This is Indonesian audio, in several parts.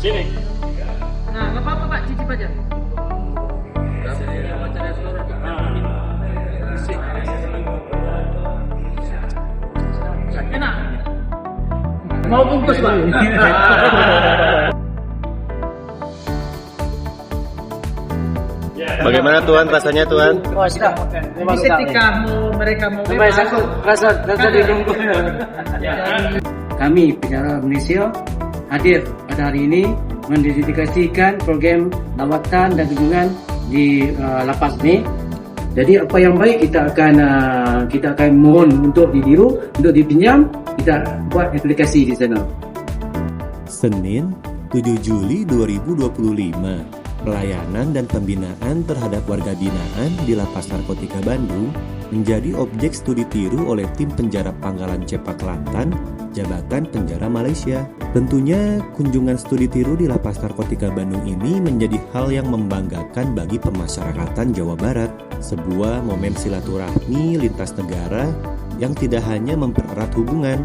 Sini. Nah, nggak apa-apa Pak, cicip aja. Enak. Mau bungkus Pak? Bagaimana Tuan rasanya Tuan? Oh, sedap. Jadi ketika mereka mau bebas, Rasa di rumah. Kami Penjara Malaysia hadir pada hari ini mendedikasikan program lawatan dan kunjungan di lapas ini. Jadi apa yang baik kita akan mohon untuk ditiru, untuk dipinjam, kita buat aplikasi di sana. Senin, 7 Juli 2025. Pelayanan dan pembinaan terhadap warga binaan di Lapas Narkotika Bandung menjadi objek studi tiru oleh tim penjara Pangkalan Cepak Kelantan, Jabatan Penjara Malaysia. Tentunya kunjungan studi tiru di Lapas Narkotika Bandung ini menjadi hal yang membanggakan bagi pemasyarakatan Jawa Barat. Sebuah momen silaturahmi lintas negara yang tidak hanya mempererat hubungan,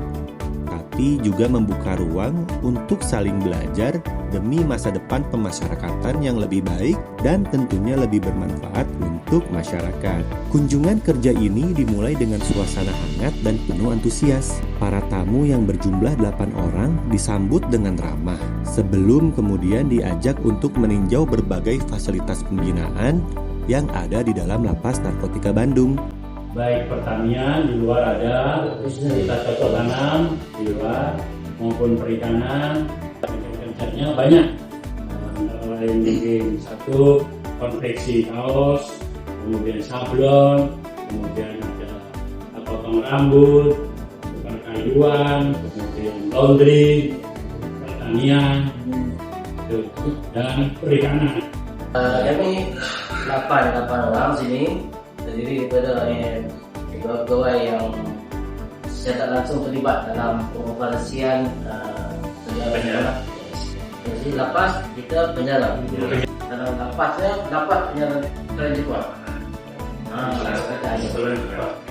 tapi juga membuka ruang untuk saling belajar demi masa depan pemasyarakatan yang lebih baik dan tentunya lebih bermanfaat untuk masyarakat. Kunjungan kerja ini dimulai dengan suasana hangat dan penuh antusias. Para tamu yang berjumlah 8 orang disambut dengan ramah, sebelum kemudian diajak untuk meninjau berbagai fasilitas pembinaan yang ada di dalam Lapas Narkotika Bandung. Baik pertanian di luar ada, kita cocok tanam di luar maupun perikanan. Kerjanya banyak, antara lain mungkin satu konveksi kaos, kemudian sablon, kemudian ada potong rambut, tukar kayuan, kemudian laundry, pertanian, dan perikanan. Kami 8 orang sini terdiri daripada pegawai yang secara langsung terlibat dalam pengoperasian penjara. Jadi lapas kita penjara. Dalam lapasnya dapat penjara kalian cepat.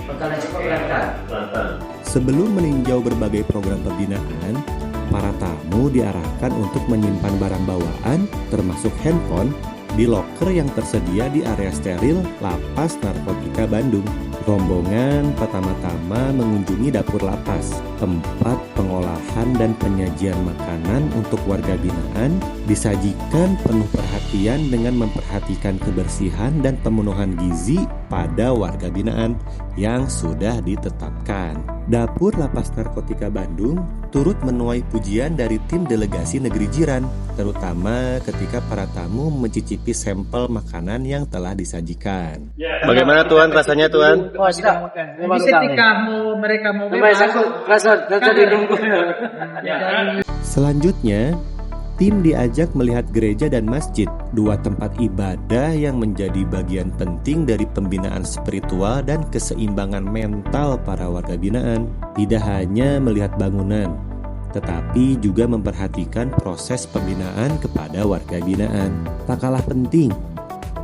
Perkara cepat Kelantan. Sebelum meninjau berbagai program pembinaan, para tamu diarahkan untuk menyimpan barang bawaan termasuk handphone di loker yang tersedia di area steril Lapas Narkotika Bandung. Rombongan pertama-tama mengunjungi dapur lapas, tempat pengolahan dan penyajian makanan untuk warga binaan disajikan penuh perhatian dengan memperhatikan kebersihan dan pemenuhan gizi pada warga binaan yang sudah ditetapkan. Dapur Lapas Narkotika Bandung turut menuai pujian dari tim delegasi negeri jiran, terutama ketika para tamu mencicipi sampel makanan yang telah disajikan. Bagaimana Tuan rasanya Tuan? Oh, sedap. Jadi ketika mereka mau bebas, Rasa di rumah. Selanjutnya, tim diajak melihat gereja dan masjid, dua tempat ibadah yang menjadi bagian penting dari pembinaan spiritual dan keseimbangan mental para warga binaan. Tidak hanya melihat bangunan, tetapi juga memperhatikan proses pembinaan kepada warga binaan. Tak kalah penting,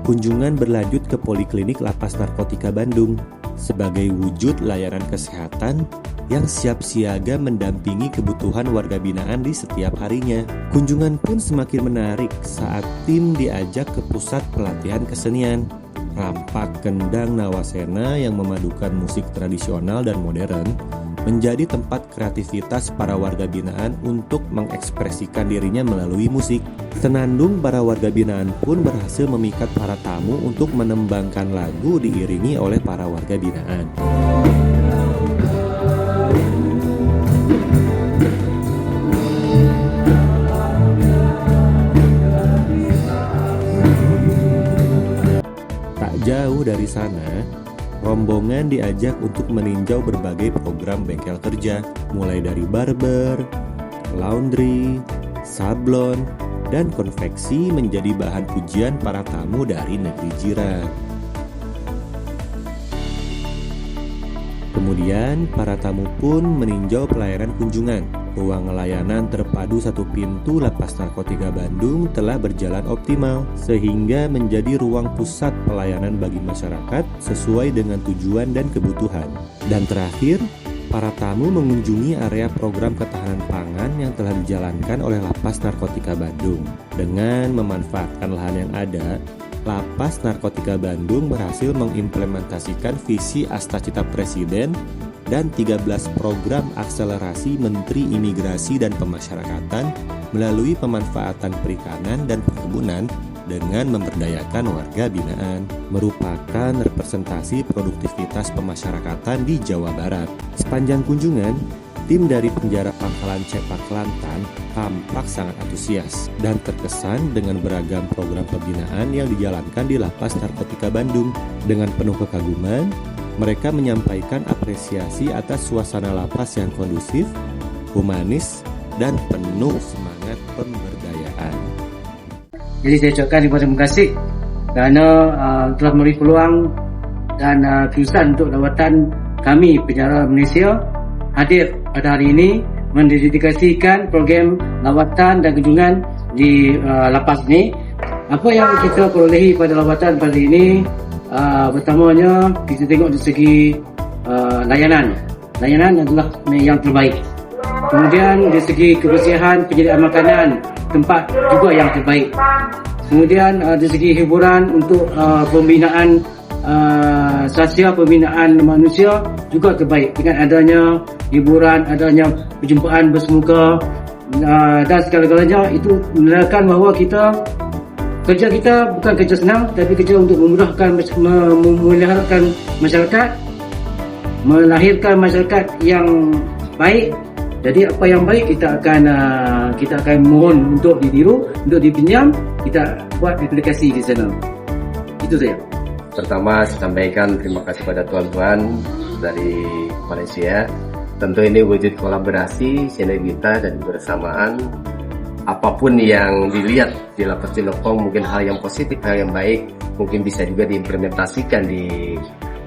kunjungan berlanjut ke Poliklinik Lapas Narkotika Bandung sebagai wujud layanan kesehatan yang siap siaga mendampingi kebutuhan warga binaan di setiap harinya. Kunjungan pun semakin menarik saat tim diajak ke pusat pelatihan kesenian. Rampak Kendang Nawasena yang memadukan musik tradisional dan modern menjadi tempat kreativitas para warga binaan untuk mengekspresikan dirinya melalui musik. Senandung para warga binaan pun berhasil memikat para tamu untuk menembangkan lagu diiringi oleh para warga binaan. Tak jauh dari sana, rombongan diajak untuk meninjau berbagai program bengkel kerja, mulai dari barber, laundry, sablon, dan konveksi menjadi bahan pujian para tamu dari negeri jiran. Kemudian, para tamu pun meninjau pelayanan kunjungan. Ruang layanan terpadu satu pintu Lapas Narkotika Bandung telah berjalan optimal, sehingga menjadi ruang pusat pelayanan bagi masyarakat sesuai dengan tujuan dan kebutuhan. Dan terakhir, Para tamu mengunjungi area program ketahanan pangan yang telah dijalankan oleh Lapas Narkotika Bandung. Dengan memanfaatkan lahan yang ada, Lapas Narkotika Bandung berhasil mengimplementasikan visi Astacita Presiden dan 13 program akselerasi Menteri Imigrasi dan Pemasyarakatan melalui pemanfaatan perikanan dan perkebunan dengan memberdayakan warga binaan, merupakan representasi produktivitas pemasyarakatan di Jawa Barat. Sepanjang kunjungan, tim dari penjara Pangkalan Cepak Kelantan tampak sangat antusias dan terkesan dengan beragam program pembinaan yang dijalankan di Lapas Narkotika Bandung. Dengan penuh kekaguman, mereka menyampaikan apresiasi atas suasana lapas yang kondusif, humanis, dan penuh semangat pemberdayaan. Jadi saya ucapkan terima kasih kerana telah memberi peluang dan keputusan untuk lawatan kami penjara Malaysia hadir pada hari ini mendedikasikan program lawatan dan kunjungan di lapas ini. Apa yang kita perolehi pada lawatan pada ini, pertamanya kita tengok dari segi layanan adalah yang terbaik. Kemudian dari segi kebersihan penyediaan makanan, tempat juga yang terbaik. Kemudian dari segi hiburan untuk pembinaan sosial, pembinaan manusia juga terbaik dengan adanya hiburan, adanya perjumpaan bersemuka dan segala-galanya. Itu menandakan bahawa kerja kita bukan kerja senang, tapi kerja untuk memeliharakan masyarakat, melahirkan masyarakat yang baik. Jadi apa yang baik kita akan mohon untuk ditiru, untuk dipinjam, kita buat aplikasi di sana. Itu saja. Pertama saya sampaikan terima kasih pada tuan-tuan dari Malaysia. Tentu ini wujud kolaborasi, sinergitas dan kebersamaan. Apapun yang dilihat di Lapas Cilokong, mungkin hal yang positif, hal yang baik, mungkin bisa juga diimplementasikan di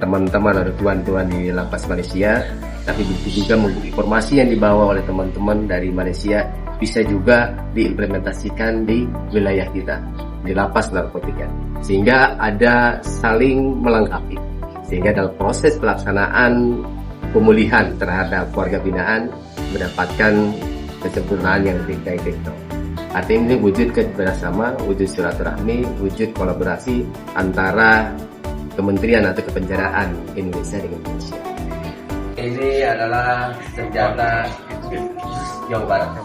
teman-teman atau tuan-tuan di Lapas Malaysia. Tapi begitu juga informasi yang dibawa oleh teman-teman dari Malaysia bisa juga diimplementasikan di wilayah kita, di Lapas Narkotika. Sehingga ada saling melengkapi. Sehingga dalam proses pelaksanaan pemulihan terhadap warga binaan mendapatkan kesempurnaan yang lebih baik. Artinya ini wujud kerjasama, wujud silaturahmi, wujud kolaborasi antara kementerian atau kepenjaraan Indonesia dengan Malaysia. Ini adalah senjata Jawa Barat.